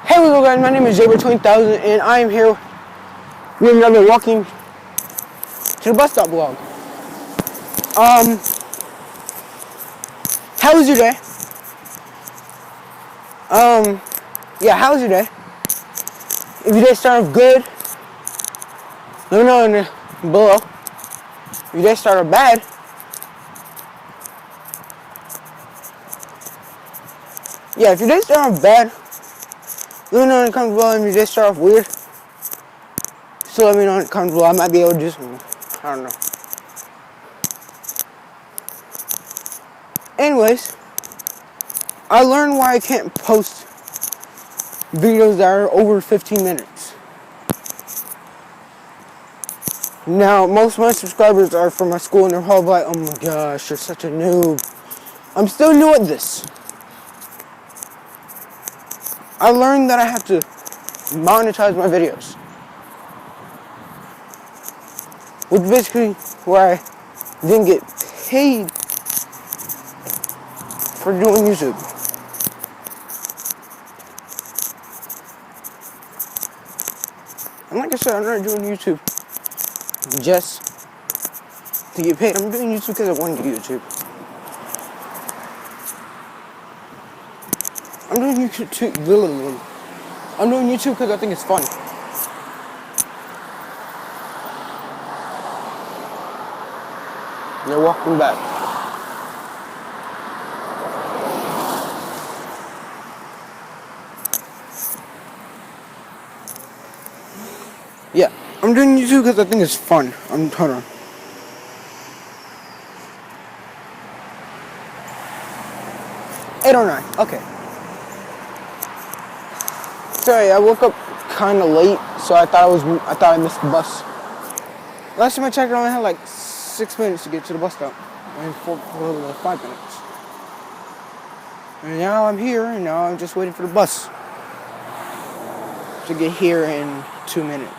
Hey, what's up, guys? My name is Jaber20,000, and I am here with another walking to the bus stop vlog. How was your day? Yeah, how was your day? If your day started off good, let me know in the below. If your day started off bad, yeah, if your day started off bad, let me know in the comments below. If your day started off weird, so let me know in the comments below. I might be able to do something. I don't know. Anyways, I learned why I can't post videos that are over 15 minutes. Now, most of my subscribers are from my school, and they're all like, oh my gosh, you're such a noob. I'm still new at this. I learned that I have to monetize my videos. Which basically where I didn't get paid for doing YouTube. And like I said, I'm not doing YouTube just to get paid. I'm doing YouTube because I want to do YouTube. I'm doing YouTube too. I'm doing YouTube because I think it's fun. They're walking back. Yeah, I'm doing YouTube because I think it's fun. Hold on. $8.09. Okay. Sorry, I woke up kind of late, so I thought I missed the bus. Last time I checked, I only had like 6 minutes to get to the bus stop, and 5 minutes. And now I'm here, and now I'm just waiting for the bus to get here in 2 minutes.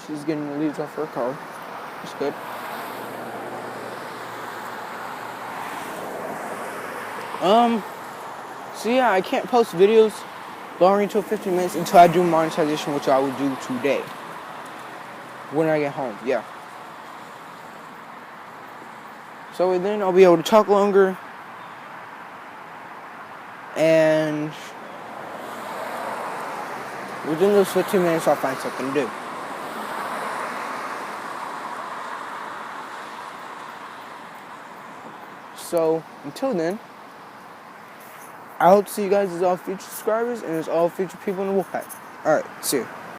She's getting the leaves off her car. That's good. So yeah, I can't post videos longer until 15 minutes until I do monetization, which I will do today. When I get home, yeah. So then I'll be able to talk longer. And within those 15 minutes, I'll find something to do. So, until then, I hope to see you guys as all future subscribers and as all future people in the Wolfpack. Alright, see you.